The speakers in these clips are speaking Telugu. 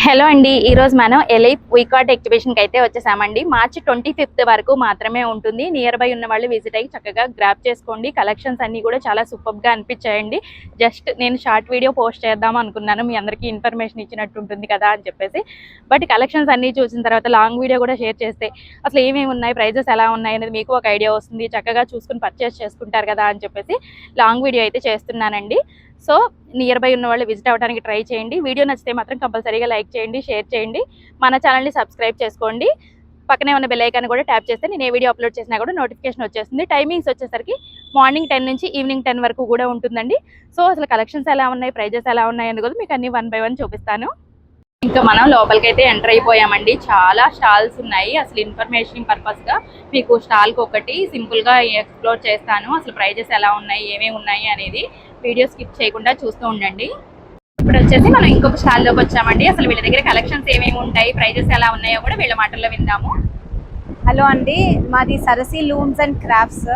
హలో అండి, ఈరోజు మనం ఎలైట్ వీకార్డ్ ఎగ్జిబిషన్కి అయితే వచ్చేసామండి. మార్చి 25th వరకు మాత్రమే ఉంటుంది. నియర్ బై ఉన్న వాళ్ళు విజిట్ అయ్యి చక్కగా గ్రాప్ చేసుకోండి. కలెక్షన్స్ అన్నీ కూడా చాలా సూపర్గా అనిపించాయండి. జస్ట్ నేను షార్ట్ వీడియో పోస్ట్ చేద్దాం అనుకున్నాను, మీ అందరికీ ఇన్ఫర్మేషన్ ఇచ్చినట్టు ఉంటుంది కదా అని చెప్పేసి. బట్ కలెక్షన్స్ అన్నీ చూసిన తర్వాత లాంగ్ వీడియో కూడా షేర్ చేస్తే అసలు ఏమేమి ఉన్నాయి, ప్రైజెస్ ఎలా ఉన్నాయి అనేది మీకు ఒక ఐడియా వస్తుంది. చక్కగా చూసుకుని పర్చేస్ చేసుకుంటారు కదా అని చెప్పేసి లాంగ్ వీడియో అయితే చేస్తున్నానండి. సో నియర్ బై ఉన్న వాళ్ళు విజిట్ అవ్వడానికి ట్రై చేయండి. వీడియో నచ్చితే మాత్రం కంపల్సరీగా లైక్ చేయండి, షేర్ చేయండి, మన ఛానల్ని సబ్స్క్రైబ్ చేసుకోండి. పక్కనే ఉన్న బెల్ ఐకాన్ కూడా ట్యాప్ చేస్తే నేను ఏ వీడియో అప్లోడ్ చేసినా కూడా నోటిఫికేషన్ వచ్చేస్తుంది. టైమింగ్స్ వచ్చేసరికి మార్నింగ్ 10 నుంచి ఈవినింగ్ 10 వరకు కూడా ఉంటుందండి. సో అసలు కలెక్షన్స్ ఎలా ఉన్నాయి, ప్రైజెస్ ఎలా ఉన్నాయి అనేది కూడా మీకు అన్ని 1 by 1 చూపిస్తాను. ఇంకా మనం లోపలికి అయితే ఎంటర్ అయిపోయామండి. చాలా స్టాల్స్ ఉన్నాయి. అసలు ఇన్ఫర్మేషన్ పర్పస్గా మీకు స్టాల్కి ఒకటి సింపుల్గా ఎక్స్ప్లోర్ చేస్తాను. అసలు ప్రైజెస్ ఎలా ఉన్నాయి, ఏమేమి ఉన్నాయి అనేది వీడియో స్కిప్ చేయకుండా చూస్తూ ఉండండి. ఇప్పుడు వచ్చేసి మనం ఇంకొక స్టాల్లోకి వచ్చామండి. అసలు వీళ్ళ దగ్గర కలెక్షన్స్ ఏమేమి ఉంటాయి, ప్రైజెస్ ఎలా ఉన్నాయో కూడా వీళ్ళ మాటల్లో విందాము. హలో అండి, మాది సరసి లూమ్స్ అండ్ క్రాఫ్ట్స్.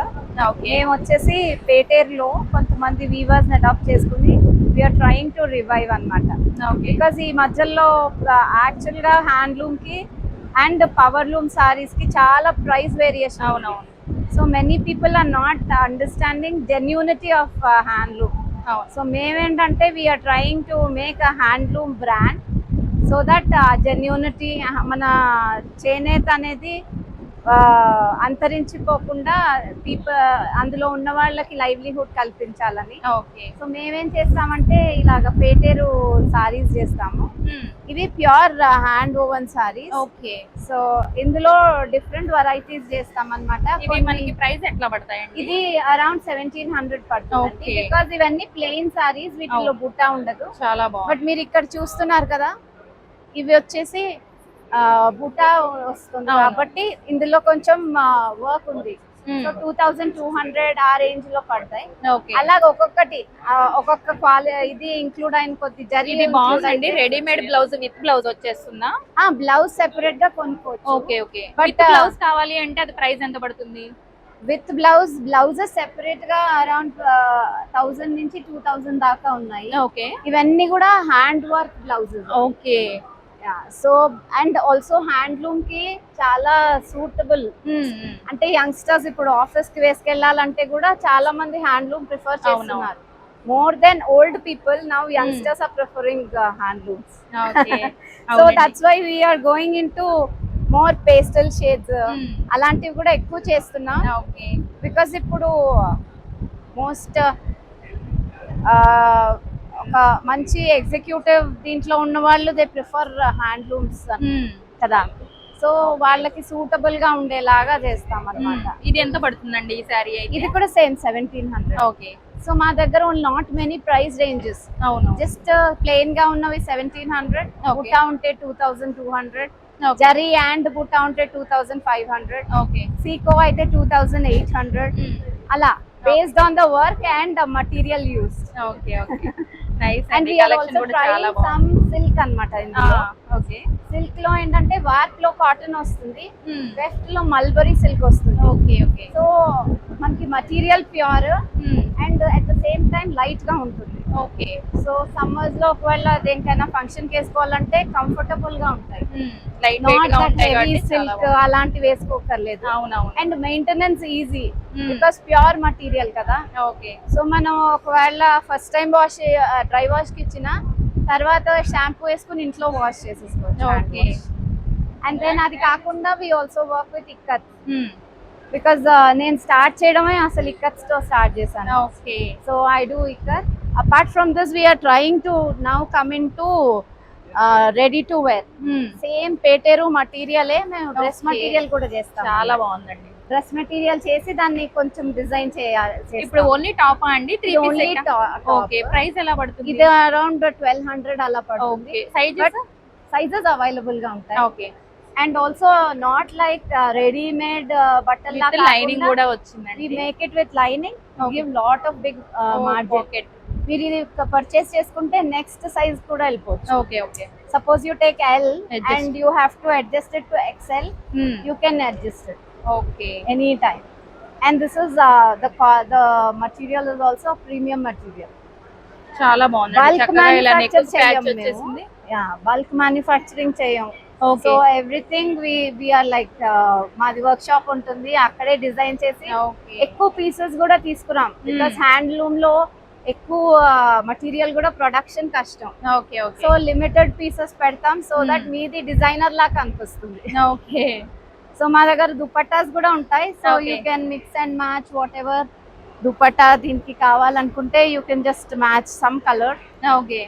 మేము వచ్చేసి పేటేర్లో కొంతమంది వీవర్స్ని అడాప్ట్ చేసుకుని వీఆర్ ట్రయింగ్ టు రివైవ్ అనమాట. బికాజ్ ఈ మధ్యలో యాక్చువల్గా హ్యాండ్లూమ్కి అండ్ పవర్ లూమ్ సారీస్కి చాలా ప్రైస్ వేరియేషన్. అవునవును. So many people are not understanding genuinity of handloom. So మేమేంటంటే we're trying to make a handloom brand so that genuinity మన చేనేత అనేది అంతరించిపోకుండా అందులో ఉన్న వాళ్ళకి లైవ్లీహుడ్ కల్పించాలని. ఓకే. సో మేమేం చేస్తామంటే ఇలాగ పేటేరు సారీస్ చేస్తాము. ఇవి pure hand woven saris. Okay. So ఇందులో డిఫరెంట్ వెరైటీస్ చేస్తాం అనమాట. మనకి ప్రైస్ ఎట్లా పడతాయండి? ఇది అరౌండ్ 1700 పడుతుంది. బికాజ్ ఇవన్నీ ప్లెయిన్ సారీస్, వీటిలో బుట్ట ఉండదు. చాలా బాగుంది. బట్ మీరు ఇక్కడ చూస్తున్నారు కదా, ఇవి వచ్చేసి బుటా వస్తుంది కాబట్టి ఇందులో కొంచెం వర్క్ ఉంది. సో 2200 ఆ రేంజ్ లో పడతాయి. అలాగే ఒక్కొక్కటి ఒక్కొక్క ఇది ఇంక్లూడ్ అయిన కొద్ది జరిగి బాగుందండి. రెడీమేడ్ బ్లౌజ్ విత్ బ్లౌజ్ వచ్చేస్తుందా? బ్లౌజ్ సెపరేట్ గా కొనుక్కోవచ్చు. Okay okay. బట్ బ్లౌజ్ కావాలి అంటే అది ప్రైస్ ఎంత పడుతుంది? విత్ బ్లౌజెస్ సెపరేట్ గా అరౌండ్ 1000 నుంచి 2000 దాకా ఉన్నాయి. ఓకే. ఇవన్నీ కూడా hand work blouses. Okay. So and also handloom కి చాలా సూటబుల్. అంటే యంగ్స్టర్స్ ఇప్పుడు ఆఫీస్ కి వేసుకెళ్ళాలంటే కూడా చాలా మంది హ్యాండ్లూమ్ ప్రిఫర్ చేస్తున్నారు. More than old people now youngsters are preferring handlooms. So that's why we're going into more pastel shades. అలాంటివి కూడా ఎక్కువ చేస్తున్నాం. బికాస్ ఇప్పుడు మోస్ట్ ఒక మంచి ఎగ్జిక్యూటివ్ దీంట్లో ఉన్న వాళ్ళు దే ప్రిఫర్ హ్యాండ్లూమ్స్ కదా. సో వాళ్ళకి సూటబుల్ గా ఉండేలాగా చేస్తాం అన్నమాట. ఇది ఎంత పడుతుందండి ఈ సారీ? ఇది కూడా సేమ్ 1700. ఓకే. సో మా దగ్గర నాట్ మెనీ ప్రైస్ రేంజెస్. అవును. జస్ట్ ప్లెయిన్ గా ఉన్నవి 1700, బుట్టా ఉంటే 2200, జరీ అండ్ బుట్టా ఉంటే 2500, సీకో అయితే 2800. అలా based on the work and the material used. Okay okay. Nice. And we are also trying some silk అన్నమాట ఇందులో. ఓకే. సిల్క్ లో ఏంటంటే వార్క్ లో కాటన్ వస్తుంది, వెస్ట్ లో మల్బరీ సిల్క్ వస్తుంది. Okay okay. సో మనకి material pure and at the same time light గా ఉంటుంది. ఓకే. సో సమ్మర్స్ లో ఒకవేళ దేనికైనా ఫంక్షన్ కి వేసుకోవాలంటే కంఫర్టబుల్ గా ఉంటాయి. లైట్ వెయిట్ గా ఉంటాయి కాబట్టి సిల్క్ అలాంటివి వేసుకోకర్లేదు. అవునవును. And maintenance easy because pure material కదా. ఓకే. సో మనం ఒకవేళ first time wash dry wash కి ఇచ్చిన తర్వాత షాంపూ వేసుకుని ఇంట్లో వాష్ చేసేసుకోవచ్చు. ఓకే. అండ్ దెన్ అది కాకుండా we also work with ikat. Because నేను స్టార్ట్ చేయడమే అసలు ఇక్కత్స్ తో స్టార్ట్ చేశాను. Okay. So I do ikat. Apart from this we're trying to now come into ready to wear. Same Peteru మటీరియలే మేము డ్రెస్ మటీరియల్ కూడా చేస్తాం. చాలా బాగుందండి. డ్రెస్ మెటీరియల్ చేసి దాన్ని కొంచెం డిజైన్ చేయాలి. ఇప్పుడు ఓన్లీ టాప్ అండి? 3 పీస్. ఓకే. ప్రైస్ ఎలా పడుతుంది? ఇది అరౌండ్ 1200 అలా పడుతుంది. సైజెస్ అవైలబుల్ గా ఉంటాయి. Okay. And also not like readymade బట్టల లైనింగ్ కూడా వచ్చిందండి. We make it with lining, give lot of big margin. మీరు ఇది పర్చేస్ చేసుకుంటే నెక్స్ట్ సైజ్ కూడా వెళ్ళిపోవచ్చు. Okay okay. Suppose you take L and you have to adjust it to XL, you can adjust it. Okay. Anytime. And this is the material is also premium material. చాలా బాగుంది. చక్కగా ఇలా నెక్ ప్యాచ్ వచ్చేసింది. యా బల్క్ మ్యానుఫ్యాక్చరింగ్ చేయం. Okay so everything we are like మాది వర్క్ షాప్ ఉంటుంది, అక్కడే డిజైన్ చేసి ఓకే ఎక్కువ పీసెస్ కూడా తీసుకురాం. బికాస్ హ్యాండ్లూమ్ లో ఎక్కువ మటీరియల్ కూడా ప్రొడక్షన్ కష్టం. Okay okay so limited pieces పెడతాం సో దట్ మీది డిజైనర్ లాగా కనిపిస్తుంది. ఓకే సో మా దగ్గర దుపట్టాస్ కూడా ఉంటాయి. So Okay. You can mix and match what ever dupatta దీనికి కావాలనుకుంటే you can just match some colour. Okay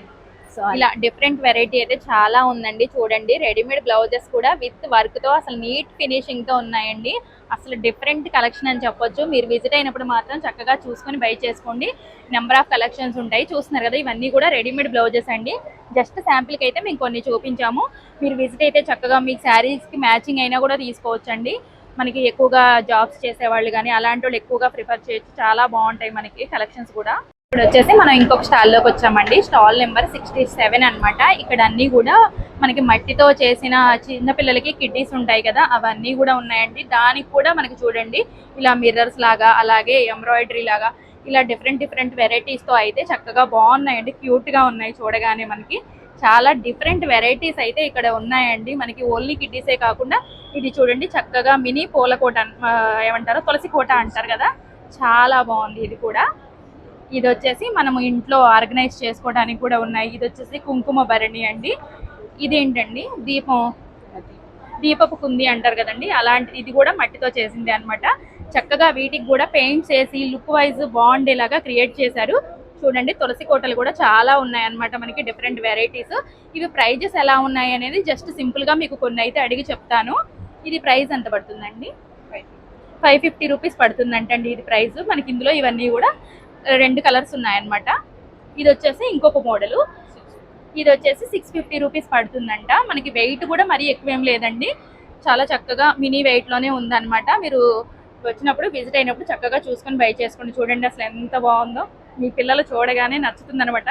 so ఇలా డిఫరెంట్ వెరైటీ అయితే చాలా ఉందండి. చూడండి రెడీమేడ్ బ్లౌజెస్ కూడా విత్ వర్క్ తో అసలు నీట్ ఫినిషింగ్ తో ఉన్నాయండి. అసలు డిఫరెంట్ కలెక్షన్ అని చెప్పొచ్చు. మీరు విజిట్ అయినప్పుడు మాత్రం చక్కగా చూసుకొని బై చేసుకోండి. నెంబర్ ఆఫ్ కలెక్షన్స్ ఉంటాయి. చూస్తున్నారు కదా, ఇవన్నీ కూడా రెడీమేడ్ బ్లౌజెస్ అండి. జస్ట్ శాంపిల్కి అయితే మేము కొన్ని చూపించాము. మీరు విజిట్ అయితే చక్కగా మీకు శారీస్కి మ్యాచింగ్ అయినా కూడా తీసుకోవచ్చండి. మనకి ఎక్కువగా జాబ్స్ చేసేవాళ్ళు కానీ అలాంటి వాళ్ళు ఎక్కువగా ప్రిఫర్ చేయొచ్చు. చాలా బాగుంటాయి మనకి కలెక్షన్స్ కూడా. ఇప్పుడు వచ్చేసి మనం ఇంకొక స్టాల్లోకి వచ్చామండి. స్టాల్ నెంబర్ 67 అన్నమాట. ఇక్కడ అన్నీ కూడా మనకి మట్టితో చేసిన చిన్న పిల్లలకి కిడ్డీస్ ఉంటాయి కదా, అవన్నీ కూడా ఉన్నాయండి. దానికి కూడా మనకి చూడండి ఇలా మిర్రర్స్ లాగా, అలాగే ఎంబ్రాయిడరీ లాగా ఇలా డిఫరెంట్ వెరైటీస్తో అయితే చక్కగా బాగున్నాయండి. క్యూట్గా ఉన్నాయి చూడగానే. మనకి చాలా డిఫరెంట్ వెరైటీస్ అయితే ఇక్కడ ఉన్నాయండి. మనకి ఓన్లీ కిడ్డీసే కాకుండా ఇది చూడండి చక్కగా మినీ పూలకోట ఏమంటారు, తులసి కోట అంటారు కదా, చాలా బాగుంది ఇది కూడా. ఇది వచ్చేసి మనము ఇంట్లో ఆర్గనైజ్ చేసుకోవడానికి కూడా ఉన్నాయి. ఇది వచ్చేసి కుంకుమ భరణి అండి. ఇదేంటండి దీపపు కుంది అంటారు కదండి, అలాంటి ఇది కూడా మట్టితో చేసింది అన్నమాట. చక్కగా వీటికి కూడా పెయింట్స్ వేసి లుక్ వైజ్ బాగుండేలాగా క్రియేట్ చేశారు. చూడండి తులసి కోటలు కూడా చాలా ఉన్నాయి అన్నమాట మనకి, డిఫరెంట్ వెరైటీస్. ఇవి ప్రైజెస్ ఎలా ఉన్నాయి అనేది జస్ట్ సింపుల్ గా మీకు కొన్ని అయితే అడిగి చెప్తాను. ఇది ప్రైస్ ఎంత పడుతుందండి? 550 రూపీస్ పడుతుందంటండి ఇది ప్రైస్. మనకి ఇందులో ఇవన్నీ కూడా 2 కలర్స్ ఉన్నాయన్నమాట. ఇది వచ్చేసి ఇంకొక మోడలు. ఇది వచ్చేసి 650 రూపీస్ పడుతుందంట. మనకి వెయిట్ కూడా మరీ ఎక్కువేం లేదండి, చాలా చక్కగా మినీ వెయిట్లోనే ఉందన్నమాట. మీరు వచ్చినప్పుడు విజిట్ అయినప్పుడు చక్కగా చూసుకొని బై చేసుకోండి. చూడండి అసలు ఎంత బాగుందో, మీ పిల్లలు చూడగానే నచ్చుతుందన్నమాట.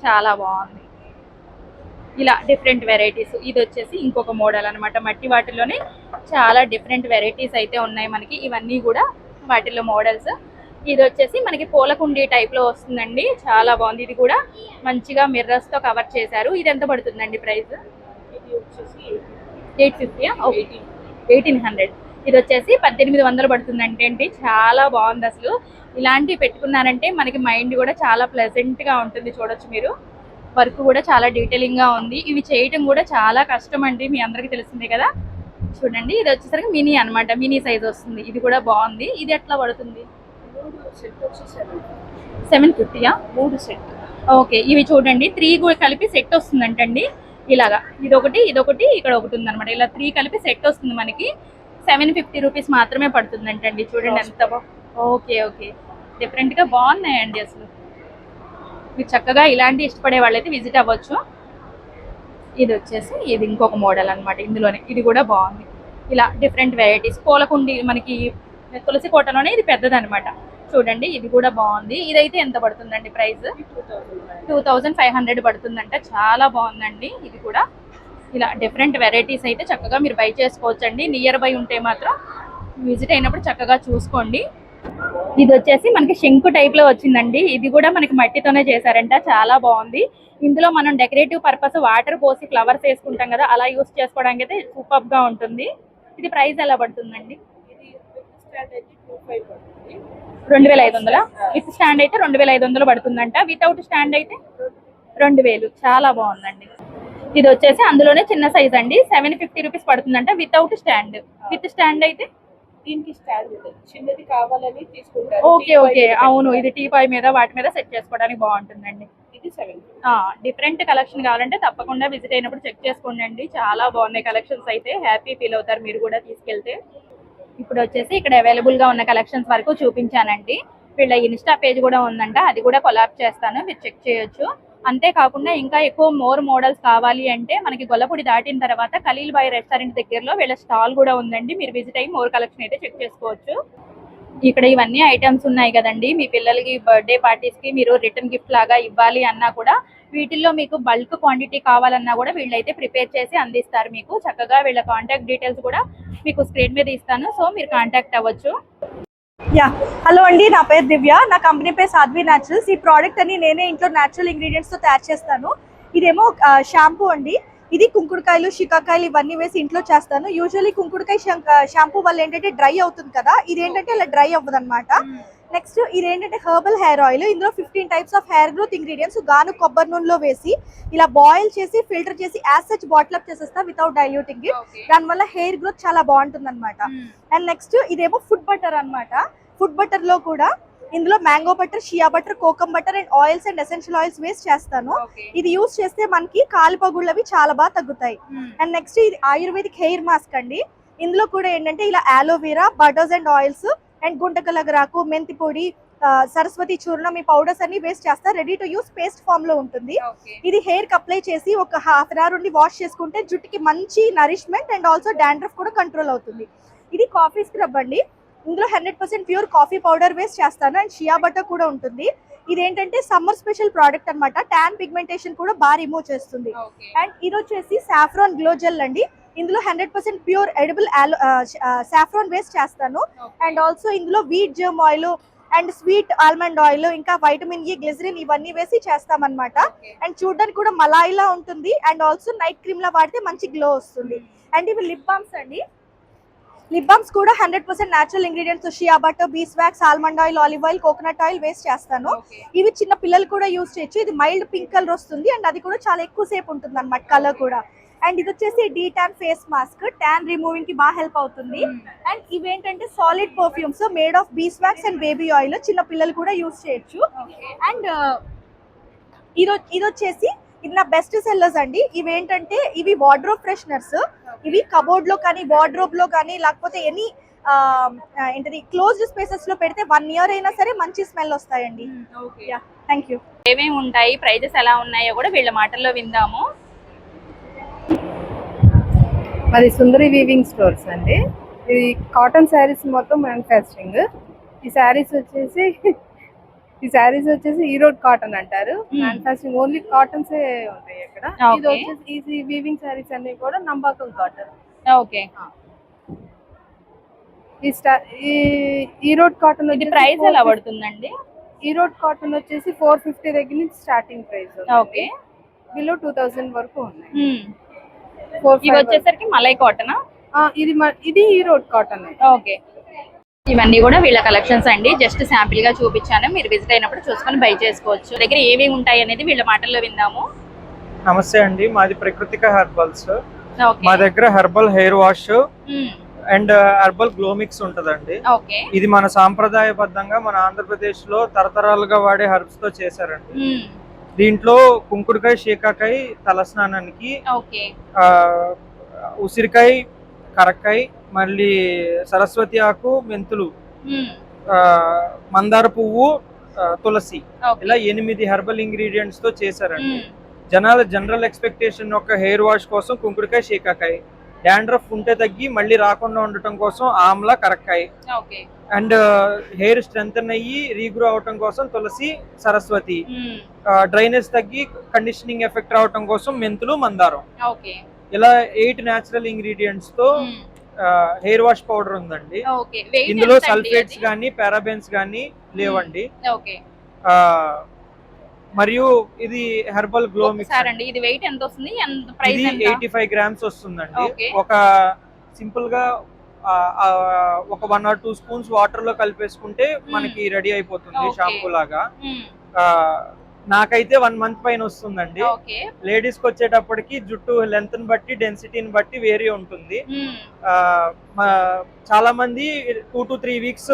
చాలా బాగుంది. ఇలా డిఫరెంట్ వెరైటీస్. ఇది వచ్చేసి ఇంకొక మోడల్ అన్నమాట. మట్టి వాటిలోనే చాలా డిఫరెంట్ వెరైటీస్ అయితే ఉన్నాయి మనకి. ఇవన్నీ కూడా వాటిలో మోడల్స్. ఇది వచ్చేసి మనకి పూలకుండి టైప్ లో వస్తుందండి, చాలా బాగుంది. ఇది కూడా మంచిగా మిర్రర్స్ తో కవర్ చేశారు. ఇది ఎంత పడుతుందండి ప్రైస్? 850. 1800. ఇది వచ్చేసి 1800 పడుతుందంటే ఏంటి, చాలా బాగుంది అసలు. ఇలాంటివి పెట్టుకున్నారంటే మనకి మైండ్ కూడా చాలా ప్లెజెంట్ గా ఉంటుంది. చూడొచ్చు మీరు, వర్క్ కూడా చాలా డీటెయిలింగ్ గా ఉంది. ఇవి చేయటం కూడా చాలా కష్టం అండి, మీ అందరికి తెలిసిందే కదా. చూడండి ఇది వచ్చేసరికి మినీ అన్నమాట, మినీ సైజ్ వస్తుంది. ఇది కూడా బాగుంది. ఇది ఎట్లా పడుతుంది? 750. 3 సెట్. ఓకే, ఇవి చూడండి 3 కూడా కలిపి సెట్ వస్తుందంటండి. ఇలాగా ఇదొకటి ఇదొకటి ఇక్కడ ఒకటి ఉందన్నమాట. ఇలా 3 కలిపి సెట్ వస్తుంది మనకి. 750 రూపీస్ మాత్రమే పడుతుందంటండి. చూడండి ఎంత ఓకే ఓకే, డిఫరెంట్ గా బాగున్నాయండి అసలు. మీరు చక్కగా ఇలాంటి ఇష్టపడే వాళ్ళైతే విజిట్ అవ్వచ్చు. ఇది వచ్చేసి ఇది ఇంకొక మోడల్ అన్నమాట ఇందులోనే. ఇది కూడా బాగుంది. ఇలా డిఫరెంట్ వెరైటీస్. పూలకుండి మనకి తులసి కోటలోనే ఇది పెద్దది అనమాట. చూడండి ఇది కూడా బాగుంది. ఇదైతే ఎంత పడుతుందండి ప్రైస్? 2500 పడుతుందంట. చాలా బాగుందండి ఇది కూడా. ఇలా డిఫరెంట్ వెరైటీస్ అయితే చక్కగా మీరు బై చేసుకోవచ్చండి. నియర్ బై ఉంటే మాత్రం విజిట్ అయినప్పుడు చక్కగా చూసుకోండి. ఇది వచ్చేసి మనకి శంకు టైప్ లో వచ్చిందండి. ఇది కూడా మనకి మట్టితోనే చేశారంట, చాలా బాగుంది. ఇందులో మనం డెకరేటివ్ పర్పస్ వాటర్ పోసి ఫ్లవర్స్ వేసుకుంటాం కదా, అలా యూస్ చేసుకోవడానికి అయితే సూపర్ గా ఉంటుంది. ఇది ప్రైస్ ఎలా పడుతుందండి? 2500. విత్ స్టాండ్ అయితే 2500 పడుతుందంట. వితౌట్ స్టాండ్ అయితే 2000. చాలా బాగుందండి. ఇది వచ్చేసి అందులోనే చిన్న సైజ్ అండి, 750 రూపీస్ పడుతుందంట వితౌట్ స్టాండ్. విత్ స్టాండ్ అయితే దీనికి స్టాండ్ చిన్నది కావాలని తీసుకుంటారు. ఓకే ఓకే, అవును. ఇది టీపాయ్ మీద వాటి మీద సెట్ చేసుకోవడానికి బాగుంటుందండి. ఇది 7. డిఫరెంట్ కలెక్షన్ కావాలంటే తప్పకుండా విజిట్ అయినప్పుడు చెక్ చేసుకోండి. చాలా బాగున్నాయి కలెక్షన్స్ అయితే, హ్యాపీ ఫీల్ అవుతారు మీరు కూడా తీసుకెళ్తే. ఇప్పుడు వచ్చేసి ఇక్కడ అవైలబుల్ గా ఉన్న కలెక్షన్స్ వరకు చూపించానండి. వీళ్ళ ఇన్స్టా పేజ్ కూడా ఉందంట, అది కూడా కొలాబ్ చేస్తాను, మీరు చెక్ చేయొచ్చు. అంతేకాకుండా ఇంకా ఎక్కువ మోర్ మోడల్స్ కావాలి అంటే మనకి గొల్లపూడి దాటిన తర్వాత ఖలీల్ బాయ్ రెస్టారెంట్ దగ్గరలో వీళ్ళ స్టాల్ కూడా ఉందండి. మీరు విజిట్ అయ్యి మోర్ కలెక్షన్ అయితే చెక్ చేసుకోవచ్చు. ఇక్కడ ఇవన్నీ ఐటమ్స్ ఉన్నాయి కదండి, మీ పిల్లలకి బర్త్డే పార్టీస్ కి మీరు రిటర్న్ గిఫ్ట్ లాగా ఇవ్వాలి అన్నా కూడా, వీటిల్లో మీకు బల్క్ క్వాంటిటీ కావాలన్నా కూడా వీళ్ళైతే ప్రిపేర్ చేసి అందిస్తారు మీకు. చక్కగా వీళ్ళ కాంటాక్ట్ డీటెయిల్స్ కూడా మీకు స్క్రీన్ మీద ఇస్తాను, సో మీరు కాంటాక్ట్ అవ్వచ్చు. యా, హలో అండి, నా పేరు దివ్య. నా కంపెనీ పేరు సాధ్వి న్యాచురల్స్. ఈ ప్రోడక్ట్ అని నేనే ఇంట్లో న్యాచురల్ ఇంగ్రీడియంట్స్తో తయారు చేస్తాను. ఇదేమో షాంపూ అండి. ఇది కుంకుడుకాయలు, షికాకాయలు ఇవన్నీ వేసి ఇంట్లో చేస్తాను. యూజువల్లీ కుంకుడుకాయ షాంపూ వల్ల ఏంటంటే డ్రై అవుతుంది కదా, ఇదేంటంటే ఇలా డ్రై అవ్వదు అనమాట. నెక్స్ట్ ఇదేంటంటే హెర్బల్ హెయిర్ ఆయిల్. ఇందులో 15 types of hair growth ingredients గాను కొబ్బరి నూనెలో వేసి ఇలా బాయిల్ చేసి ఫిల్టర్ చేసి యాజ్ సచ్ బాటిల్ అప్ చేసేస్తా వితౌట్ డైల్యూటింగ్ ఇట్. దానివల్ల హెయిర్ గ్రోత్ చాలా బాగుంటుంది అనమాట. అండ్ నెక్స్ట్ ఇదేమో ఫుడ్ బటర్ అనమాట. ఫుడ్ బటర్ లో కూడా ఇందులో mango butter, shea butter, kokum butter and oils and essential oils వేస్ట్ చేస్తాను. ఇది యూస్ చేస్తే మనకి కాలు పగుళ్ళవి చాలా బాగా తగ్గుతాయి. అండ్ నెక్స్ట్ ఇది ఆయుర్వేదిక్ హెయిర్ మాస్క్ అండి. ఇందులో కూడా ఏంటంటే ఇలా aloe vera, butters and oils and గుంటకలగరాకు, మెంతి పొడి, సరస్వతి చూర్ణం, ఈ పౌడర్స్ అన్ని వేస్ట్ చేస్తా. Ready to use paste form లో ఉంటుంది. ఇది హెయిర్ కి అప్లై చేసి ఒక హాఫ్ అన్ అవర్ ఉండి వాష్ చేసుకుంటే జుట్టుకి మంచి నరిష్మెంట్ అండ్ ఆల్సో డాండ్రఫ్ కూడా కంట్రోల్ అవుతుంది. ఇది కాఫీ స్క్రబ్ అండి. ఇందులో 100% ప్యూర్ కాఫీ పౌడర్ వేస్ట్ చేస్తాను అండ్ షియా బటర్ కూడా ఉంటుంది. ఇదేంటంటే సమ్మర్ స్పెషల్ ప్రోడక్ట్ అన్నమాట. ట్యాన్ పిగ్మెంటేషన్ కూడా బాగా రిమూవ్ చేస్తుంది. అండ్ ఇది వచ్చేసి సాఫ్రాన్ గ్లో జెల్ అండి. ఇందులో 100% ప్యూర్ ఎడిబుల్ సాఫ్రాన్ వేస్ట్ చేస్తాను. అండ్ ఆల్సో ఇందులో wheat germ oil and sweet almond oil, ఇంకా వైటమిన్ ఈ, గ్లిజరిన్ ఇవన్నీ వేసి చేస్తామన్నమాట. అండ్ చూడడానికి కూడా మలాయిలా ఉంటుంది. అండ్ ఆల్సో నైట్ క్రీమ్ లా వాడితే మంచి గ్లో వస్తుంది. అండ్ ఇవి లిప్ బామ్స్ అండి. లిప్ బామ్స్ కూడా 100% న్యాచురల్ ఇంగ్రీడియంట్స్, షియా బటర్, బీస్ wax, almond oil, olive oil, coconut oil waste చేస్తాను. ఇవి చిన్న పిల్లలు కూడా యూస్ చేయొచ్చు. ఇది మైల్డ్ పింక్ కలర్ వస్తుంది అండ్ అది కూడా చాలా ఎక్కువ సేపు ఉంటుంది అన్నమాట కలర్ కూడా. అండ్ ఇది వచ్చేసి D tan face mask, tan removing కి బాగా హెల్ప్ అవుతుంది. అండ్ ఇవేంటంటే solid perfumes made of bees wax and baby oil, చిన్న పిల్లలు కూడా యూస్ చేయొచ్చు. అండ్ ఇది వచ్చేసి ఇది నా బెస్ట్ సెల్లర్స్ అండి. ఇవేంటంటే ఇవి వార్డ్రోబ్ ఫ్రెషనర్స్. ఇవి కబోర్డ్ లో కానీ, వార్డ్రోబ్ లో కానీ, లేకపోతే ఎనీ ఏంటది క్లోజ్డ్ స్పేసెస్ లో పెడితే 1 year అయినా సరే మంచి స్మెల్ వస్తాయండి. Thank you. ఏమేమి ఉంటాయి, ప్రైజెస్ ఎలా ఉన్నాయో కూడా వీళ్ళ మాటల్లో విందాము. అది సుందరి వీవింగ్ స్టోర్స్ అండి. ఇది కాటన్ శారీస్ మొత్తం మ్యానుఫ్యాక్చరింగ్. ఈ శారీస్ వచ్చేసి ఈరోడ్ కాటన్ అంటారు. మ్యానుఫ్యాక్చరింగ్ ఓన్లీ కాటన్స్ ఉంటాయి ఇక్కడ. ఇది వచ్చేసి ఈ వీవింగ్ శారీస్ అన్ని కూడా నంబాకం కాటన్. ఓకే. ఈ ఈరోడ్ కాటన్ ప్రైస్ ఎలా పడుతుందండి? ఈరోడ్ కాటన్ వచ్చేసి 450 దగ్గర నుంచి స్టార్టింగ్ ప్రైస్. ఓకే. బిలో 2000 వరకు ఉన్నాయి. ఇవి వచ్చేసరికి మలై కాటనా? ఇది ఈరోడ్ కాటన్. ఓకే. ఇవన్నీ కూడా వీళ్ళ కలెక్షన్స్ అండి. జస్ట్ శాంపిల్ గా చూపించాను, మీరు విజిట్ అయినప్పుడు చూసుకొని బై చేసుకోవచ్చు. దగ్గర ఏవి ఉంటాయి అనేది వీళ్ళ మాటల్లో విందాము. నమస్తే అండి, మాది ప్రకృతిక హెర్బల్స్. మా దగ్గర herbal hair wash and herbal glow mix ఉంటదండి. ఇది మన సాంప్రదాయబద్ధంగా మన ఆంధ్రప్రదేశ్ లో తరతరాలుగా వాడే హెర్బ్స్ తో చేశారండి. దీంట్లో కుంకుడుకాయ, షీకాకాయ తలస్నానానికి, ఉసిరికాయ, కరక్కాయ, మళ్ళీ సరస్వతి ఆకు, మెంతులు, మందార పువ్వు, తులసి, ఇలా 8 హెర్బల్ ఇంగ్రీడియంట్స్ తో చేశారండి. జనాల జనరల్ ఎక్స్పెక్టేషన్ ఒక హెయిర్ వాష్ కోసం కుంకుడుకాయ, షీకాకాయ, డాండ్రఫ్ ఉంటే తగ్గి మళ్ళీ రాకుండా ఉండటం కోసం ఆమ్లా, కరక్కాయ, అండ్ హెయిర్ స్ట్రెంథన్ అయ్యి రీగ్రో అవటం కోసం తులసి, సరస్వతి, డ్రైనెస్ తగ్గి కండిషనింగ్ ఎఫెక్ట్ రావటం కోసం మెంతులు, మందారం. ఇలా 8 న్యాచురల్ ఇంగ్రీడియంట్స్ తో హెయిర్ వాష్ పౌడర్ ఉందండి. ఇందులో సల్ఫేట్స్ గానీ, పారాబెన్స్ గానీ లేవండి. మరియు ఇది హెర్బల్ గ్లో మిక్స్ అండి. ఇది వెయిట్ ఎంత వస్తుంది? ఇది 85 grams వస్తుందండి. ఒక సింపుల్ గా ఒక 1 or 2 spoons వాటర్ లో కలిపేసుకుంటే మనకి రెడీ అయిపోతుంది షాంపూ లాగా. నాకైతే 1 month పైన వస్తుందండి. లేడీస్ కి వచ్చేటప్పటికి జుట్టు లెంత్ ని బట్టి, డెన్సిటీని బట్టి వేరీ ఉంటుంది. చాలా మంది 2 to 3 weeks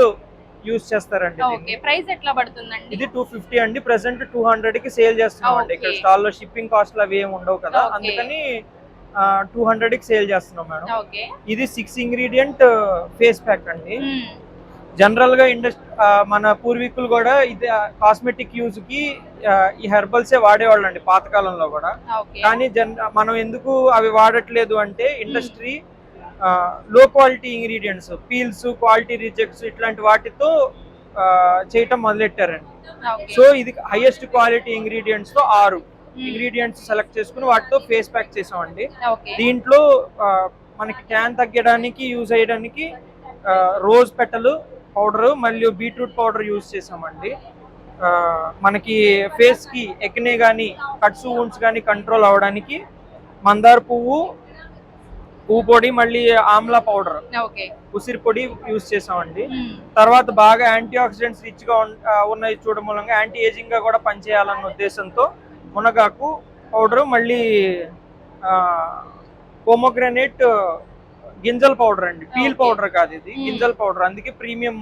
యూస్ చేస్తారండి. ప్రైస్ ఎట్లా పడుతుందండి? ఇది 250 అండి. ప్రెసెంట్ 200 కి సేల్ చేస్తున్నాం అండి. ఇక్కడ స్టాల్ లో షిప్పింగ్ కాస్ట్ అవి ఏమి ఉండవు కదా, అందుకని 200 కి సేల్ చేస్తున్నాం మేడం. ఇది 6 ingredient ఫేస్ ప్యాక్ అండి. జనరల్ గా మన పూర్వీకులు కూడా ఇది కాస్మెటిక్ యూజ్ కి ఈ హెర్బల్సే వాడేవాళ్ళు అండి పాతకాలంలో కూడా. కానీ మనం ఎందుకు అవి వాడట్లేదు అంటే ఇండస్ట్రీ లో quality ingredients, peels, quality rejects ఇట్లాంటి వాటితో చేయటం మొదలెట్టారండి. సో ఇది హైయెస్ట్ క్వాలిటీ ఇంగ్రీడియంట్స్ తో 6 ఇంగ్రీడియంట్స్ సెలెక్ట్ చేసుకుని వాటితో ఫేస్ ప్యాక్ చేసామండి. దీంట్లో మనకి ట్యాన్ తగ్గడానికి యూజ్ అయ్యడానికి రోజ్ పెటల్ పౌడర్ మరియు బీట్రూట్ పౌడర్ యూజ్ చేసామండి. మనకి ఫేస్ కి ఎక్నే కానీ కట్స్ వూండ్స్ కానీ కంట్రోల్ అవడానికి మందార పువ్వు పొడి మళ్ళీ ఆమ్లా పౌడర్ ఉసిరి పొడి యూజ్ చేసామండి. తర్వాత బాగా యాంటీ ఆక్సిడెంట్స్ రిచ్ గా ఉన్నాయి చూడడం మూలంగా యాంటీ ఏజింగ్ గా కూడా పనిచేయాలన్న ఉద్దేశంతో మునగాకు పౌడర్ మళ్ళీ పోమోగ్రానేట్ గింజల పౌడర్ అండి, పీల్ పౌడర్ కాదు ఇది, గింజల పౌడర్, అందుకే ప్రీమియం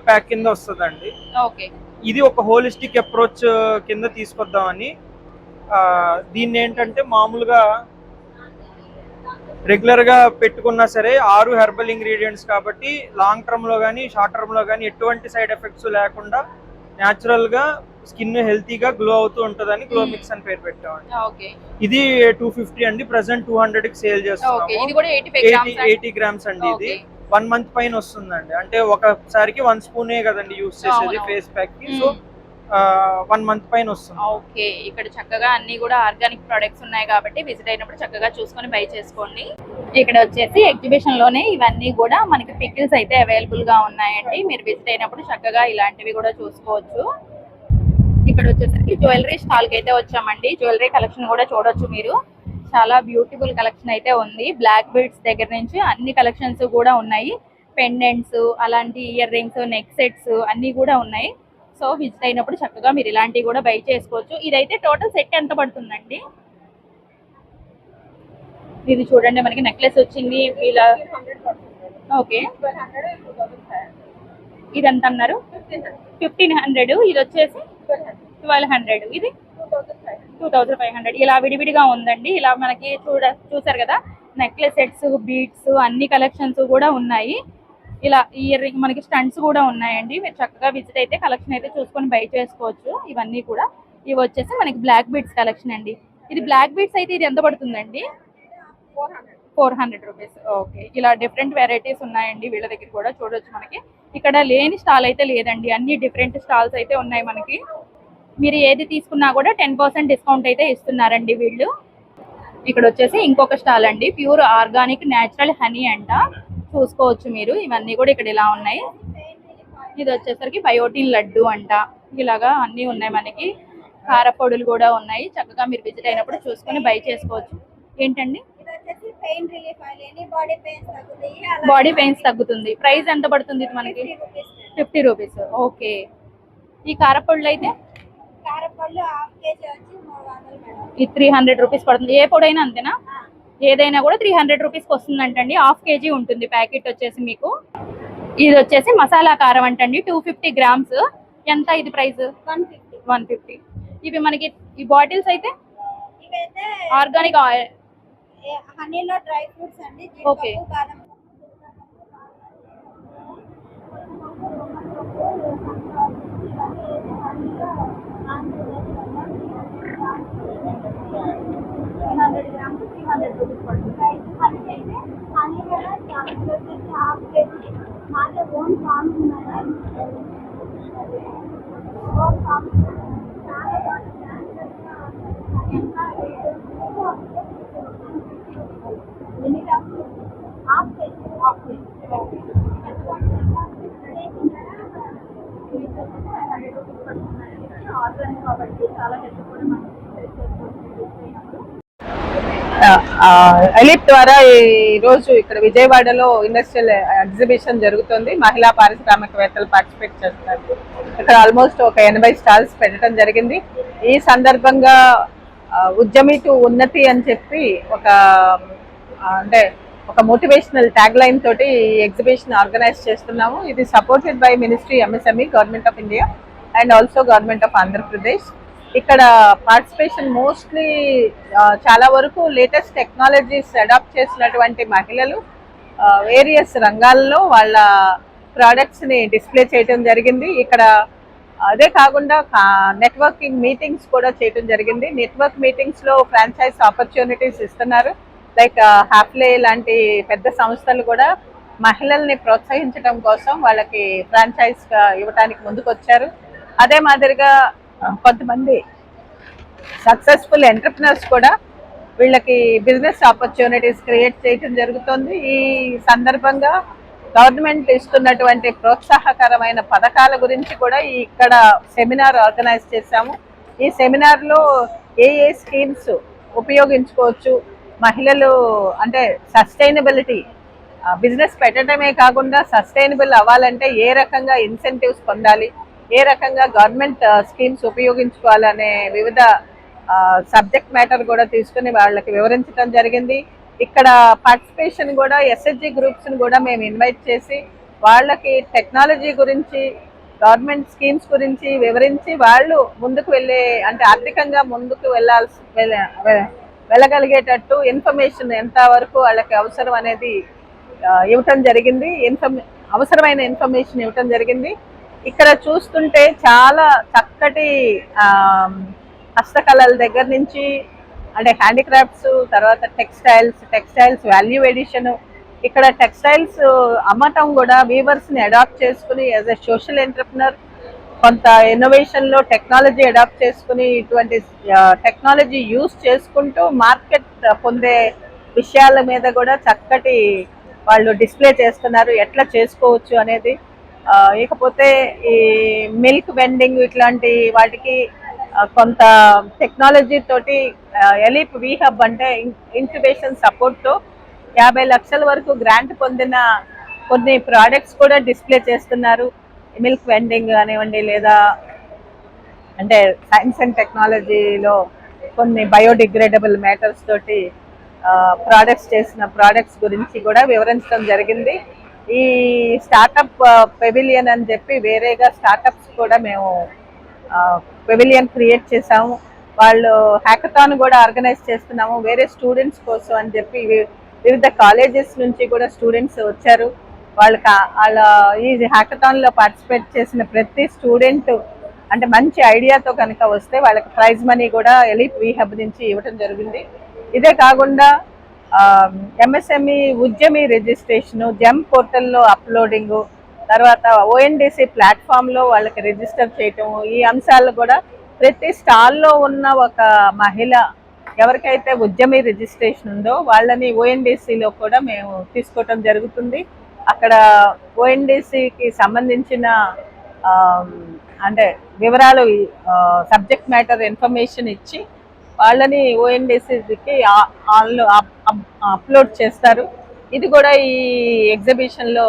ప్యాక్ కింద వస్తుందండి. ఇది ఒక హోలిస్టిక్ అప్రోచ్ కింద తీసుకొద్దామని. దీన్ని ఏంటంటే మామూలుగా రెగ్యులర్ గా పెట్టుకున్నా సరే 6 హెర్బల్ ఇంగ్రీడియంట్స్ కాబట్టి లాంగ్ టర్మ్ లో కానీ షార్ట్ టర్మ్ లో కానీ ఎటువంటి సైడ్ ఎఫెక్ట్స్ లేకుండా న్యాచురల్ గా స్కిన్ హెల్తీగా గ్లో అవుతూ ఉంటదని గ్లో మిక్స్ అని పేరు పెట్టామండి. ఇది 250 అండి, ప్రెసెంట్ 200 కి సేల్ చేస్తున్నాము. 80 గ్రామ్స్ అండి. ఇది 1 మంత్ పైన వస్తుందండి. అంటే ఒకసారికి 1 స్పూనే కదండి యూస్ చేసేది ఫేస్ ప్యాక్ కి, సో 1 మంత్ పైన వస్తుంది. ఓకే, ఇక్కడ చక్కగా అన్ని కూడా ఆర్గానిక్ ప్రొడక్ట్స్ ఉన్నాయి కాబట్టి విజిట్ అయినప్పుడు చక్కగా చూసుకొని బై చేసుకోండి. ఇక్కడ వచ్చేసి ఎగ్జిబిషన్ లోనే ఇవన్నీ కూడా మనకి పికిల్స్ అయితే అవైలబుల్ గా ఉన్నాయండి. మీరు విజిట్ అయినప్పుడు చక్కగా ఇలాంటివి కూడా చూసుకోవచ్చు. ఇక్కడ వచ్చేసరికి జ్యువెలరీ స్టాల్ కి అయితే వచ్చామండి. జ్యువెలరీ కలెక్షన్ కూడా చూడొచ్చు మీరు. చాలా బ్యూటిఫుల్ కలెక్షన్ అయితే ఉంది. బ్లాక్ బీడ్స్ దగ్గర నుంచి అన్ని కలెక్షన్స్ కూడా ఉన్నాయి. పెండెంట్స్, అలాంటి ఇయర్ రింగ్స్, నెక్ సెట్స్ అన్ని కూడా ఉన్నాయి. సో విజిట్ అయినప్పుడు చక్కగా మీరు ఇలాంటివి కూడా బై చేసుకోవచ్చు. ఇదైతే టోటల్ సెట్ ఎంత పడుతుందండి? ఇది చూడండి, మనకి నెక్లెస్ వచ్చింది ఇలా. ఓకే, ఇది ఎంత అన్నారు? 1500. ఇది వచ్చేసి 1200. ఇది 2500. ఇలా విడివిడిగా ఉందండి. ఇలా మనకి చూసారు కదా, నెక్లెస్ సెట్స్, బీడ్స్ అన్ని కలెక్షన్స్ కూడా ఉన్నాయి. ఇలా ఇయర్ రింగ్, మనకి స్టంట్స్ కూడా ఉన్నాయండి. మీరు చక్కగా విజిట్ అయితే కలెక్షన్ అయితే చూసుకొని బై చేసుకోవచ్చు. ఇవన్నీ కూడా ఇవి వచ్చేసి మనకి బ్లాక్ బీడ్స్ కలెక్షన్ అండి. ఇది బ్లాక్ బీడ్స్ అయితే ఇది ఎంత పడుతుందండి? 400 రూపీస్. ఓకే, ఇలా డిఫరెంట్ వెరైటీస్ ఉన్నాయండి వీళ్ళ దగ్గర కూడా చూడొచ్చు. మనకి ఇక్కడ లేని స్టాల్ అయితే లేదండి, అన్ని డిఫరెంట్ స్టాల్స్ అయితే ఉన్నాయి మనకి. మీరు ఏది తీసుకున్నా కూడా 10% డిస్కౌంట్ అయితే ఇస్తున్నారండి వీళ్ళు. ఇక్కడ వచ్చేసి ఇంకొక స్టాల్ అండి, ప్యూర్ ఆర్గానిక్ న్యాచురల్ హనీ అంట. చూసుకోవచ్చు మీరు. ఇవన్నీ కూడా ఇక్కడ ఇలా ఉన్నాయి. ఇది వచ్చేసరికి బయోటిన్ లడ్డు అంట. ఇలాగా అన్నీ ఉన్నాయి మనకి. కారపొడులు కూడా ఉన్నాయి. చక్కగా మీరు విజిట్ అయినప్పుడు చూసుకొని బై చేసుకోవచ్చు. ఏంటండి? బాడీ పెయిన్స్ తగ్గుతుంది. ప్రైస్ ఎంత పడుతుంది ఇది మనకి? 50 రూపీస్. ఓకే, ఈ కారపొడులు అయితే ఈ 300 రూపీస్ పడుతుంది. ఏ పొడైనా అంతేనా? ఏదైనా కూడా 300 రూపీస్కి వస్తుందంటండి. 1/2 kg ఉంటుంది ప్యాకెట్ వచ్చేసి మీకు. ఇది వచ్చేసి మసాలా కారం అంటండి, 250 గ్రామ్స్. ఎంత ఇది ప్రైస్? 150. ఇవి మనకి ఈ బాటిల్స్ అయితే ఆర్గానిక్ ఆయిల్, హనీలో డ్రై ఫ్రూట్స్ అండి. ఓకే, ఎలిప్ ద్వారా ఈ రోజు ఇక్కడ విజయవాడలో ఇండస్ట్రియల్ ఎగ్జిబిషన్ జరుగుతుంది. మహిళా పారిశ్రామికవేత్తలు పార్టిసిపేట్ చేస్తున్నారు. ఇక్కడ ఆల్మోస్ట్ ఒక 80 స్టాల్స్ పెట్టడం జరిగింది. ఈ సందర్భంగా ఉద్యమి టు ఉన్నతి అని చెప్పి ఒక మోటివేషనల్ ట్యాగ్ లైన్ తోటి ఈ ఎగ్జిబిషన్ ఆర్గనైజ్ చేస్తున్నాము. ఇది supported by ministry MSME, government of India and also government of Andhra Pradesh. ఇక్కడ పార్టిసిపేషన్ మోస్ట్లీ చాలా వరకు లేటెస్ట్ టెక్నాలజీస్ అడాప్ట్ చేసినటువంటి మహిళలు వేరియస్ రంగాల్లో వాళ్ళ ప్రోడక్ట్స్ని డిస్ప్లే చేయడం జరిగింది. ఇక్కడ అదే కాకుండా నెట్వర్కింగ్ మీటింగ్స్ కూడా చేయడం జరిగింది. నెట్వర్క్ మీటింగ్స్లో ఫ్రాంచైజ్ ఆపర్చునిటీస్ ఇస్తున్నారు. లైక్ హ్యాప్లే లాంటి పెద్ద సంస్థలు కూడా మహిళల్ని ప్రోత్సహించడం కోసం వాళ్ళకి ఫ్రాంచైజ్గా ఇవ్వడానికి ముందుకు వచ్చారు. అదే మాదిరిగా కొంతమంది సక్సెస్ఫుల్ ఎంటర్ప్రినర్స్ కూడా వీళ్ళకి బిజినెస్ ఆపర్చునిటీస్ క్రియేట్ చేయడం జరుగుతుంది. ఈ సందర్భంగా గవర్నమెంట్ ఇస్తున్నటువంటి ప్రోత్సాహకరమైన పథకాల గురించి కూడా ఇక్కడ సెమినార్ ఆర్గనైజ్ చేశాము. ఈ సెమినార్లో ఏ స్కీమ్స్ ఉపయోగించుకోవచ్చు, మహిళలు అంటే సస్టైనబిలిటీ బిజినెస్ పెట్టడమే కాకుండా సస్టైనబుల్ అవ్వాలంటే ఏ రకంగా ఇన్సెంటివ్స్ పొందాలి, ఏ రకంగా గవర్నమెంట్ స్కీమ్స్ ఉపయోగించుకోవాలనే వివిధ సబ్జెక్ట్ మ్యాటర్ కూడా తీసుకుని వాళ్ళకి వివరించడం జరిగింది. ఇక్కడ పార్టిసిపేషన్ కూడా ఎస్హెచ్జి గ్రూప్స్ని కూడా మేము ఇన్వైట్ చేసి వాళ్ళకి టెక్నాలజీ గురించి, గవర్నమెంట్ స్కీమ్స్ గురించి వివరించి వాళ్ళు ముందుకు వెళ్ళే అంటే ఆర్థికంగా ముందుకు వెళ్ళగలిగేటట్టు ఇన్ఫర్మేషన్ ఎంతవరకు వాళ్ళకి అవసరం అనేది ఇవ్వటం జరిగింది. అవసరమైన ఇన్ఫర్మేషన్ ఇవ్వటం జరిగింది. ఇక్కడ చూస్తుంటే చాలా చక్కటి హస్తకళల దగ్గర నుంచి అంటే హ్యాండిక్రాఫ్ట్స్, తర్వాత టెక్స్టైల్స్ వాల్యూ ఎడిషన్, ఇక్కడ టెక్స్టైల్స్ అమ్మటం కూడా వీవర్స్ని అడాప్ట్ చేసుకుని యాజ్ ఎ సోషల్ ఎంటర్ప్రినర్ కొంత ఇన్నోవేషన్లో టెక్నాలజీ అడాప్ట్ చేసుకుని ఇటువంటి టెక్నాలజీ యూస్ చేసుకుంటూ మార్కెట్ పొందే విషయాల మీద కూడా చక్కటి వాళ్ళు డిస్ప్లే చేస్తున్నారు, ఎట్లా చేసుకోవచ్చు అనేది. ఇకపోతే ఈ మిల్క్ వెండింగ్ ఇట్లాంటి వాటికి కొంత టెక్నాలజీ తోటి ఎలీప్ వి హబ్ అంటే ఇంక్యుబేషన్ సపోర్ట్తో 50 లక్షల వరకు గ్రాంట్ పొందిన కొన్ని ప్రోడక్ట్స్ కూడా డిస్ప్లే చేస్తున్నారు. మిల్క్ వెండింగ్ కానివ్వండి, లేదా అంటే సైన్స్ అండ్ టెక్నాలజీలో కొన్ని బయోడిగ్రేడబుల్ మ్యాటర్స్ తోటి ప్రోడక్ట్స్ చేసిన ప్రోడక్ట్స్ గురించి కూడా వివరించడం జరిగింది. ఈ స్టార్టప్ పెవిలియన్ అని చెప్పి వేరేగా స్టార్టప్స్ కూడా మేము పెవిలియన్ క్రియేట్ చేసాము. వాళ్ళు హ్యాకథాన్ కూడా ఆర్గనైజ్ చేస్తున్నాము వేరే స్టూడెంట్స్ కోసం అని చెప్పి. వివిధ కాలేజెస్ నుంచి కూడా స్టూడెంట్స్ వచ్చారు. వాళ్ళ ఈ హ్యాకథాన్లో పార్టిసిపేట్ చేసిన ప్రతి స్టూడెంట్ అంటే మంచి ఐడియాతో కనుక వస్తే వాళ్ళకి ప్రైజ్ మనీ కూడా ఎలీప్ వి హబ్ నుంచి ఇవ్వటం జరిగింది. ఇదే కాకుండా ఎంఎస్ఎంఈ ఉద్యమి రిజిస్ట్రేషను, జెమ్ పోర్టల్లో అప్లోడింగు, తర్వాత ఓఎన్డీసీ ప్లాట్ఫామ్లో వాళ్ళకి రిజిస్టర్ చేయటం, ఈ అంశాలు కూడా ప్రతి స్టాల్లో ఉన్న ఒక మహిళ ఎవరికైతే ఉద్యమి రిజిస్ట్రేషన్ ఉందో వాళ్ళని ఓఎన్డీసీలో కూడా మేము తీసుకోవటం జరుగుతుంది. అక్కడ ఓఎన్డీసీకి సంబంధించిన అంటే వివరాలు సబ్జెక్ట్ మ్యాటర్ ఇన్ఫర్మేషన్ ఇచ్చి వాళ్ళని ఓఎన్డీసీకి ఆన్లో అప్లోడ్ చేస్తారు. ఇది కూడా ఈ ఎగ్జిబిషన్లో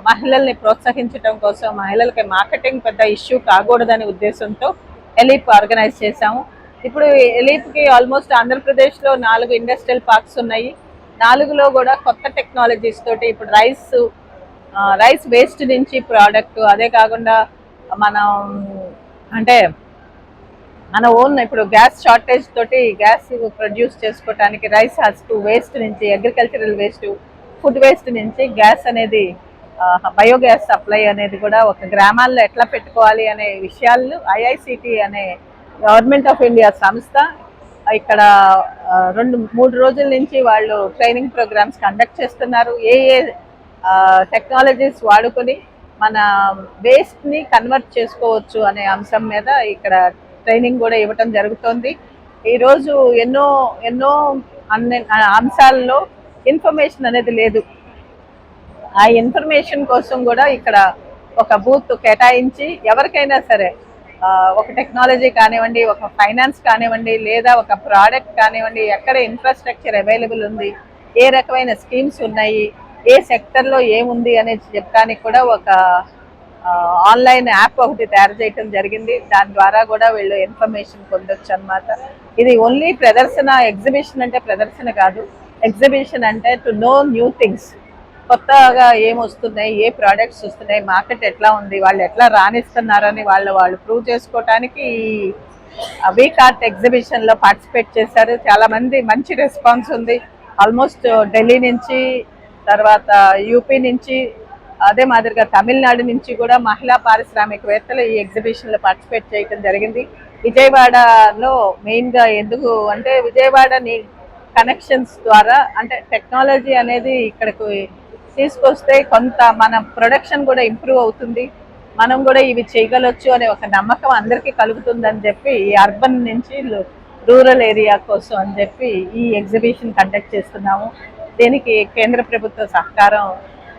మహిళల్ని ప్రోత్సహించడం కోసం, మహిళలకి మార్కెటింగ్ పెద్ద ఇష్యూ కాకూడదనే ఉద్దేశంతో ఎలీప్ ఆర్గనైజ్ చేశాము. ఇప్పుడు ఎలీప్కి ఆల్మోస్ట్ ఆంధ్రప్రదేశ్లో 4 ఇండస్ట్రియల్ పార్క్స్ ఉన్నాయి. 4లో కూడా కొత్త టెక్నాలజీస్ తోటి ఇప్పుడు రైస్ వేస్ట్ నుంచి ప్రోడక్ట్, అదే కాకుండా మనం అంటే మన ఓన్ ఇప్పుడు గ్యాస్ షార్టేజ్ తోటి గ్యాస్ ప్రొడ్యూస్ చేసుకోవడానికి రైస్ హస్క్ వేస్ట్ నుంచి, అగ్రికల్చరల్ వేస్ట్, ఫుడ్ వేస్ట్ నుంచి గ్యాస్ అనేది బయోగ్యాస్ సప్లై అనేది కూడా ఒక గ్రామాల్లో ఎట్లా పెట్టుకోవాలి అనే విషయాలు ఐఐసిటి అనే గవర్నమెంట్ ఆఫ్ ఇండియా సంస్థ ఇక్కడ 2-3 రోజుల నుంచి వాళ్ళు ట్రైనింగ్ ప్రోగ్రామ్స్ కండక్ట్ చేస్తున్నారు. ఏ టెక్నాలజీస్ వాడుకొని మన వేస్ట్ని కన్వర్ట్ చేసుకోవచ్చు అనే అంశం మీద ఇక్కడ ట్రైనింగ్ కూడా ఇవ్వటం జరుగుతుంది. ఈరోజు ఎన్నో అంశాల్లో ఇన్ఫర్మేషన్ అనేది లేదు. ఆ ఇన్ఫర్మేషన్ కోసం కూడా ఇక్కడ ఒక బూత్ కేటాయించి ఎవరికైనా సరే ఒక టెక్నాలజీ కానివ్వండి, ఒక ఫైనాన్స్ కానివ్వండి, లేదా ఒక ప్రోడక్ట్ కానివ్వండి, ఎక్కడ ఇన్ఫ్రాస్ట్రక్చర్ అవైలబుల్ ఉంది, ఏ రకమైన స్కీమ్స్ ఉన్నాయి, ఏ సెక్టర్లో ఏముంది అనేది చెప్పడానికి కూడా ఒక ఆన్లైన్ యాప్ ఒకటి తయారు చేయడం జరిగింది. దాని ద్వారా కూడా వీళ్ళు ఇన్ఫర్మేషన్ పొందొచ్చు అన్నమాట. ఇది ఓన్లీ ప్రదర్శన, ఎగ్జిబిషన్ అంటే ప్రదర్శన కాదు. ఎగ్జిబిషన్ అంటే టు నో న్యూ థింగ్స్, కొత్తగా ఏమొస్తున్నాయి, ఏ ప్రోడక్ట్స్ వస్తున్నాయి, మార్కెట్ ఎట్లా ఉంది, వాళ్ళు ఎట్లా రాణిస్తున్నారని వాళ్ళు ప్రూవ్ చేసుకోవటానికి వీక్ ఆర్ట్ ఎగ్జిబిషన్లో పార్టిసిపేట్ చేశారు. చాలామంది మంచి రెస్పాన్స్ ఉంది. ఆల్మోస్ట్ ఢిల్లీ నుంచి, తర్వాత యూపీ నుంచి, అదే మాదిరిగా తమిళనాడు నుంచి కూడా మహిళా పారిశ్రామికవేత్తలు ఈ ఎగ్జిబిషన్లో పార్టిసిపేట్ చేయడం జరిగింది. విజయవాడలో మెయిన్గా ఎందుకు అంటే విజయవాడని కనెక్షన్స్ ద్వారా అంటే టెక్నాలజీ అనేది ఇక్కడికి తీసుకొస్తే కొంత మన ప్రొడక్షన్ కూడా ఇంప్రూవ్ అవుతుంది, మనం కూడా ఇవి చేయగలొచ్చు అనే ఒక నమ్మకం అందరికీ కలుగుతుందని చెప్పి ఈ అర్బన్ నుంచి రూరల్ ఏరియా కోసం అని చెప్పి ఈ ఎగ్జిబిషన్ కండక్ట్ చేస్తున్నాము. దీనికి కేంద్ర ప్రభుత్వ సహకారం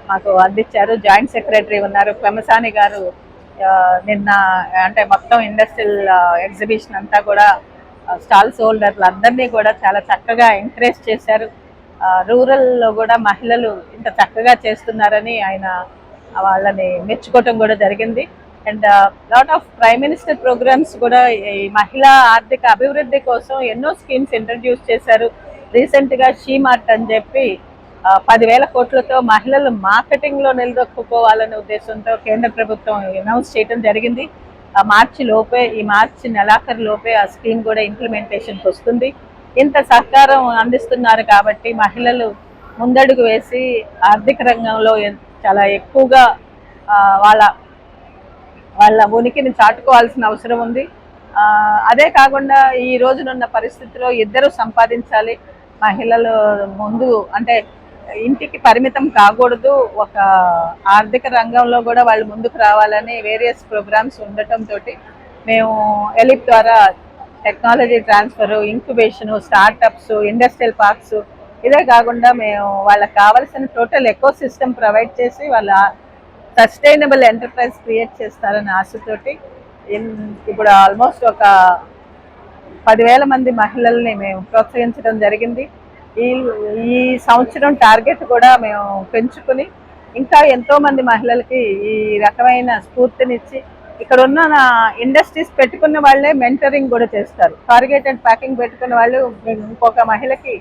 మాకు అందించారు. జాయింట్ సెక్రటరీ ఉన్నారు పెమసాని గారు. నిన్న అంటే మొత్తం ఇండస్ట్రియల్ ఎగ్జిబిషన్ అంతా కూడా స్టాల్స్ హోల్డర్లు అందరినీ కూడా చాలా చక్కగా ఎంకరేజ్ చేశారు. రూరల్లో కూడా మహిళలు ఇంత చక్కగా చేస్తున్నారని ఆయన వాళ్ళని మెచ్చుకోవటం కూడా జరిగింది. And lot of prime minister programmes కూడా ఈ మహిళా ఆర్థిక అభివృద్ధి కోసం ఎన్నో స్కీమ్స్ ఇంట్రడ్యూస్ చేశారు. రీసెంట్గా షీ మార్ట్ అని చెప్పి 10,000 కోట్లతో మహిళలు మార్కెటింగ్లో నిలదొక్కుకోవాలనే ఉద్దేశంతో కేంద్ర ప్రభుత్వం అనౌన్స్ చేయడం జరిగింది. ఈ మార్చి నెలాఖరు లోపే ఆ స్కీమ్ కూడా ఇంప్లిమెంటేషన్కి వస్తుంది. ఇంత సహకారం అందిస్తున్నారు కాబట్టి మహిళలు ముందడుగు వేసి ఆర్థిక రంగంలో చాలా ఎక్కువగా వాళ్ళ ఉనికిని చాటుకోవాల్సిన అవసరం ఉంది. అదే కాకుండా ఈ రోజునున్న పరిస్థితిలో ఇద్దరు సంపాదించాలి. మహిళలు ముందు అంటే ఇంటికి పరిమితం కాకూడదు, ఒక ఆర్థిక రంగంలో కూడా వాళ్ళు ముందుకు రావాలని వేరియస్ ప్రోగ్రామ్స్ ఉండటంతో మేము ఎలిప్ ద్వారా technology transfer, incubation, startups, industrial parks, ఇదే కాకుండా మేము వాళ్ళకి కావాల్సిన టోటల్ ఎకో సిస్టమ్ ప్రొవైడ్ చేసి వాళ్ళ సస్టైనబుల్ ఎంటర్ప్రైజ్ క్రియేట్ చేస్తారని ఆశతోటి ఇప్పుడు ఆల్మోస్ట్ ఒక 10,000 మంది మహిళల్ని మేము ప్రోత్సహించడం జరిగింది. ఈ సంవత్సరం టార్గెట్ కూడా మేము పెంచుకుని ఇంకా ఎంతో మంది మహిళలకి ఈ రకమైన స్ఫూర్తినిచ్చి ఇక్కడ ఉన్న ఇండస్ట్రీస్ పెట్టుకున్న వాళ్ళే మెంటరింగ్ కూడా చేస్తారు. కార్గేటెడ్ ప్యాకింగ్ పెట్టుకున్న వాళ్ళు ఇంకొక మహిళకి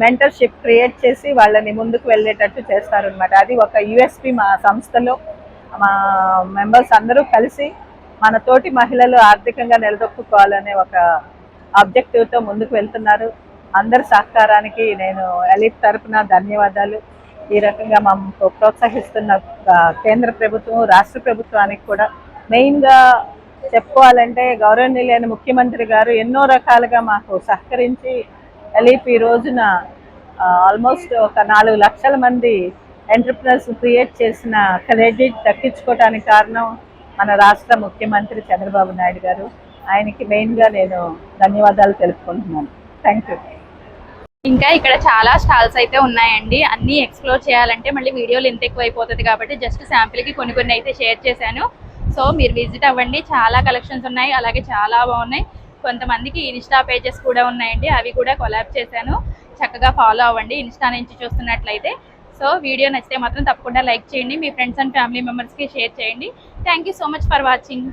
మెంటర్షిప్ క్రియేట్ చేసి వాళ్ళని ముందుకు వెళ్ళేటట్టు చేస్తారనమాట. అది ఒక యూఎస్పి మా సంస్థలో. మా మెంబర్స్ అందరూ కలిసి మన తోటి మహిళలు ఆర్థికంగా నిలదొక్కుకోవాలనే ఒక ఆబ్జెక్టివ్తో ముందుకు వెళ్తున్నారు. అందరి సహకారానికి నేను ఎలిప్ తరపున ధన్యవాదాలు. ఈ రకంగా మాకు ప్రోత్సహిస్తున్న కేంద్ర ప్రభుత్వం, రాష్ట్ర ప్రభుత్వానికి కూడా మెయిన్గా చెప్పుకోవాలంటే గౌరవనీయులైన ముఖ్యమంత్రి గారు ఎన్నో రకాలుగా మాకు సహకరించి ఎలిప్ ఈ రోజున ఆల్మోస్ట్ ఒక 4 లక్షల మంది ఎంటర్ప్రినర్స్ క్రియేట్ చేసిన క్రెడిట్ దక్కించుకోవడానికి కారణం మన రాష్ట్ర ముఖ్యమంత్రి చంద్రబాబు నాయుడు గారు. ఆయనకి మెయిన్గా నేను ధన్యవాదాలు తెలుపుకుంటున్నాను. Thank you. ఇంకా ఇక్కడ చాలా స్టాల్స్ అయితే ఉన్నాయండి. అన్నీ ఎక్స్ప్లోర్ చేయాలంటే మళ్ళీ వీడియోలు ఎంత ఎక్కువ అయిపోతుంది కాబట్టి జస్ట్ శాంపిల్కి కొన్ని అయితే షేర్ చేశాను. సో మీరు విజిట్ అవ్వండి. చాలా కలెక్షన్స్ ఉన్నాయి, అలాగే చాలా బాగున్నాయి. కొంతమందికి ఇన్స్టా పేజెస్ కూడా ఉన్నాయండి, అవి కూడా కొలాబ్ చేశాను. చక్కగా ఫాలో అవ్వండి ఇన్స్టా నుంచి చూస్తున్నట్లయితే. సో వీడియో నచ్చితే మాత్రం తప్పకుండా లైక్ చేయండి, మీ ఫ్రెండ్స్ అండ్ ఫ్యామిలీ మెంబర్స్కి షేర్ చేయండి. Thank you so much for watching.